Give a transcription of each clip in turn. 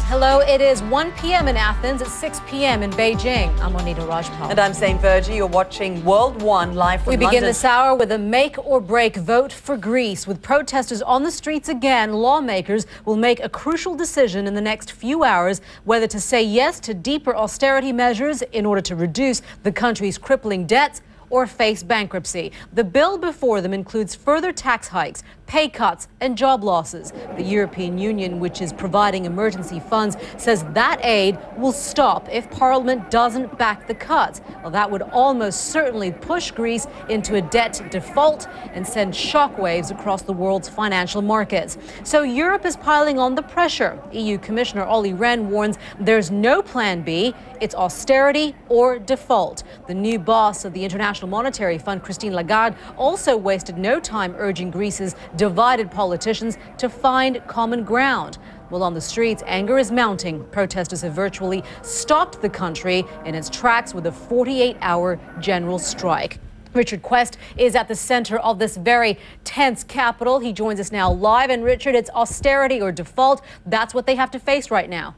Hello, it is 1 p.m. in Athens, it's 6 p.m. in Beijing. I'm Monita Rajpal. And I'm Zain Verjee. You're watching World One live from London. We begin this hour with a make or break vote for Greece. With protesters on the streets again, lawmakers will make a crucial decision in the next few hours whether to say yes to deeper austerity measures in order to reduce the country's crippling debts or face bankruptcy. The bill before them includes further tax hikes, pay cuts and job losses. The European Union, which is providing emergency funds, says that aid will stop if Parliament doesn't back the cuts. Well, that would almost certainly push Greece into a debt default and send shockwaves across the world's financial markets. So Europe is piling on the pressure. EU Commissioner Olli Rehn warns there's no plan B. It's austerity or default. The new boss of the International Monetary Fund, Christine Lagarde, also wasted no time urging Greece's divided politicians to find common ground. Well, on the streets, anger is mounting. Protesters have virtually stopped the country in its tracks with a 48-hour general strike. Richard Quest is at the center of this very tense capital. He joins us now live. And Richard, it's austerity or default. That's what they have to face right now.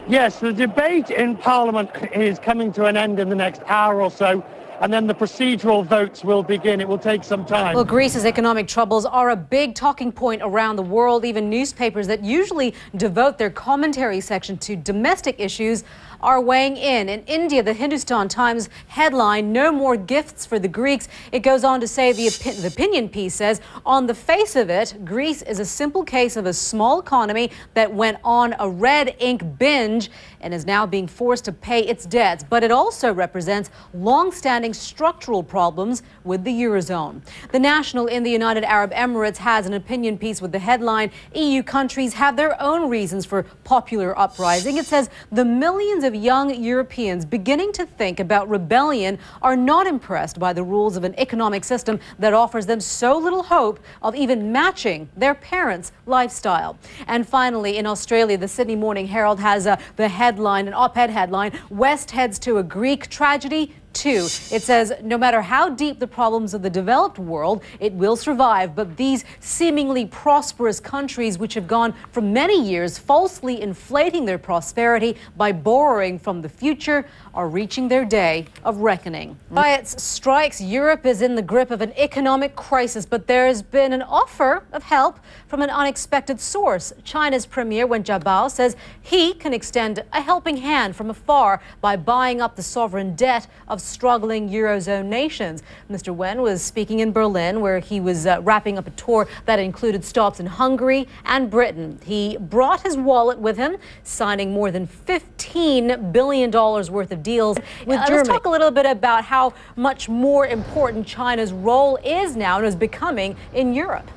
Yes, the debate in Parliament is coming to an end in the next hour or so, and then the procedural votes will begin. It will take some time. Well, Greece's economic troubles are a big talking point around the world. Even newspapers that usually devote their commentary section to domestic issues are weighing in. In India, the Hindustan Times headline, "No more gifts for the Greeks." It goes on to say the opinion piece says, on the face of it, Greece is a simple case of a small economy that went on a red ink binge and is now being forced to pay its debts. But it also represents long-standing structural problems with the Eurozone. The National in the United Arab Emirates has an opinion piece with the headline, EU countries have their own reasons for popular uprising. It says the millions of young Europeans beginning to think about rebellion are not impressed by the rules of an economic system that offers them so little hope of even matching their parents' lifestyle. And finally, in Australia, the Sydney Morning Herald has the headline, an op-ed headline, West heads to a Greek tragedy. It says no matter how deep the problems of the developed world, it will survive. But these seemingly prosperous countries, which have gone for many years falsely inflating their prosperity by borrowing from the future, are reaching their day of reckoning. By its strikes, Europe is in the grip of an economic crisis, but there has been an offer of help from an unexpected source. China's Premier Wen Jiabao says he can extend a helping hand from afar by buying up the sovereign debt of struggling Eurozone nations. Mr. Wen was speaking in Berlin, where he was wrapping up a tour that included stops in Hungary and Britain. He brought his wallet with him, signing more than $15 billion worth of deals with Germany. Let's talk a little bit about how much more important China's role is now and is becoming in Europe.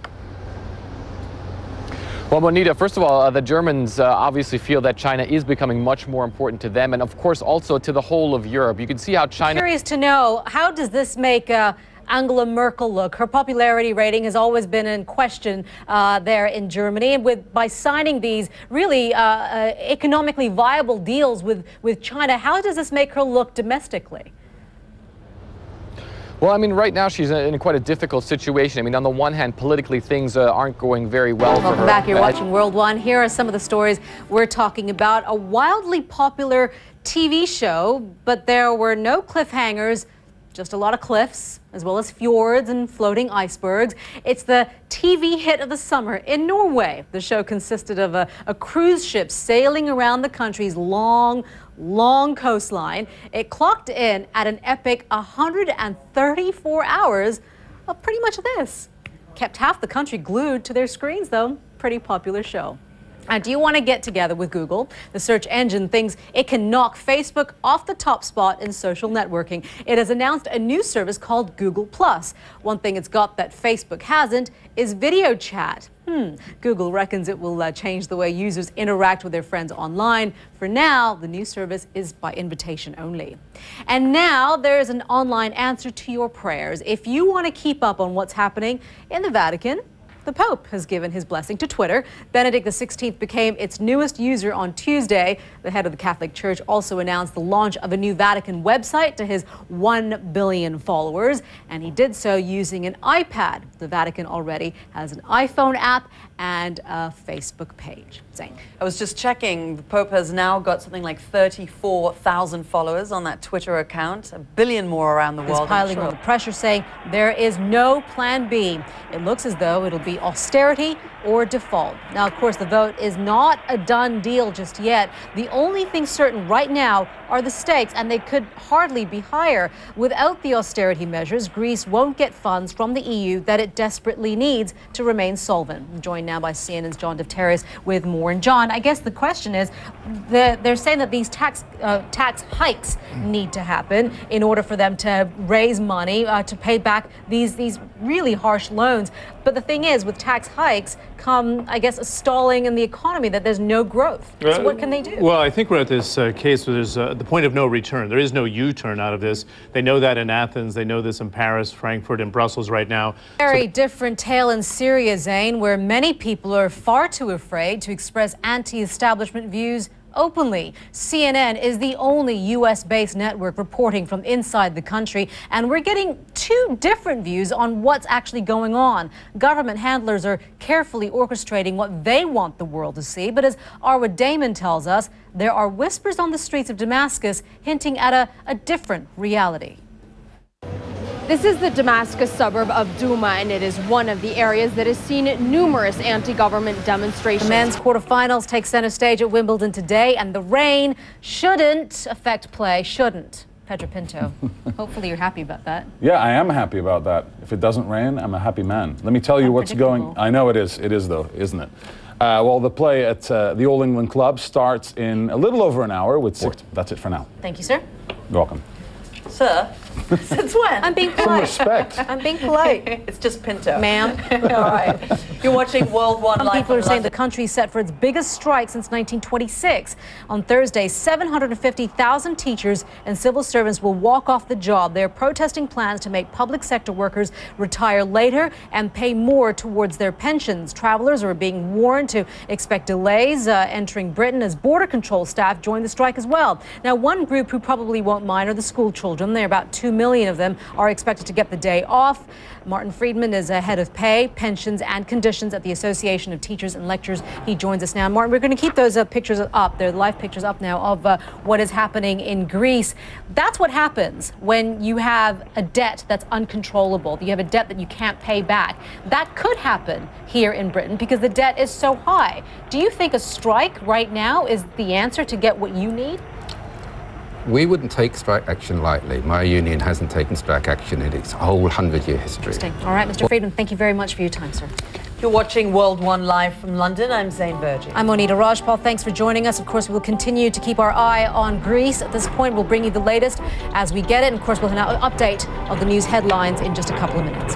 Well, Monita, first of all, the Germans obviously feel that China is becoming much more important to them and, of course, also to the whole of Europe. You can see how China... Curious to know, how does this make Angela Merkel look? Her popularity rating has always been in question there in Germany. And by signing these really economically viable deals with China, how does this make her look domestically? Well, I mean, right now she's in quite a difficult situation. I mean, on the one hand, politically, things aren't going very well for her. Welcome back. You're watching World One. Here are some of the stories we're talking about. A wildly popular TV show, but there were no cliffhangers, just a lot of cliffs, as well as fjords and floating icebergs. It's the TV hit of the summer in Norway. The show consisted of a cruise ship sailing around the country's long coastline. It clocked in at an epic 134 hours of pretty much this. Kept half the country glued to their screens, though. Pretty popular show. And do you want to get together with Google? The search engine thinks it can knock Facebook off the top spot in social networking. It has announced a new service called Google+. One thing it's got that Facebook hasn't is video chat. Google reckons it will change the way users interact with their friends online. For now, the new service is by invitation only. And now there's an online answer to your prayers. If you want to keep up on what's happening in the Vatican, The Pope has given his blessing to Twitter. Benedict XVI became its newest user on Tuesday. The head of the Catholic Church also announced the launch of a new Vatican website to his 1 billion followers, and he did so using an iPad. The Vatican already has an iPhone app and a Facebook page. Zain. I was just checking. The Pope has now got something like 34,000 followers on that Twitter account. 1 billion more around the world. He's piling on the pressure, saying there is no plan B. It looks as though it'll be austerity or default. Now, of course, the vote is not a done deal just yet. The only thing certain right now are the stakes, and they could hardly be higher. Without the austerity measures, Greece won't get funds from the EU that it desperately needs to remain solvent. I'm joined now by CNN's Jun29 with more. And John, I guess the question is, they're saying that these tax hikes need to happen in order for them to raise money to pay back these really harsh loans. But the thing is, with tax hikes come, I guess, a stalling in the economy, that there's no growth. So what can they do? Well, I think we're at this case where there's the point of no return. There is no U-turn out of this. They know that in Athens. They know this in Paris, Frankfurt, and Brussels right now. Very different tale in Syria, Zain, where many people are far too afraid to express anti-establishment views openly. CNN is the only U.S.-based network reporting from inside the country, and we're getting two different views on what's actually going on. Government handlers are carefully orchestrating what they want the world to see, but as Arwa Damon tells us, there are whispers on the streets of Damascus hinting at a different reality. This is the Damascus suburb of Douma, and it is one of the areas that has seen numerous anti-government demonstrations. The men's quarterfinals take center stage at Wimbledon today, and the rain shouldn't affect play, shouldn't. Pedro Pinto, hopefully you're happy about that. Yeah, I am happy about that. If it doesn't rain, I'm a happy man. Let me tell you what's going... I know it is though, isn't it? Well, the play at the All England Club starts in a little over an hour with That's it for now. Thank you, sir. You're welcome. Sir? Since when? I'm being polite. Some respect. I'm being polite. It's just Pinto. Ma'am. All right. You're watching World One Some Live. people are saying the country's set for its biggest strike since 1926. On Thursday, 750,000 teachers and civil servants will walk off the job. They're protesting plans to make public sector workers retire later and pay more towards their pensions. Travelers are being warned to expect delays entering Britain as border control staff join the strike as well. Now, one group who probably won't mind are the school children. They're about 2 million of them are expected to get the day off. Martin Friedman is head of pay, pensions and conditions at the Association of Teachers and Lecturers. He joins us now. Martin, we're going to keep those pictures up. They're live pictures up now of what is happening in Greece. That's what happens when you have a debt that's uncontrollable. You have a debt that you can't pay back. That could happen here in Britain because the debt is so high. Do you think a strike right now is the answer to get what you need? We wouldn't take strike action lightly. My union hasn't taken strike action in its whole 100-year history. Interesting. All right, Mr. Friedman, thank you very much for your time, sir. You're watching World One Live from London. I'm Zain Verjee. I'm Monita Rajpal. Thanks for joining us. Of course, we'll continue to keep our eye on Greece. At this point, we'll bring you the latest as we get it. And of course, we'll have an update of the news headlines in just a couple of minutes.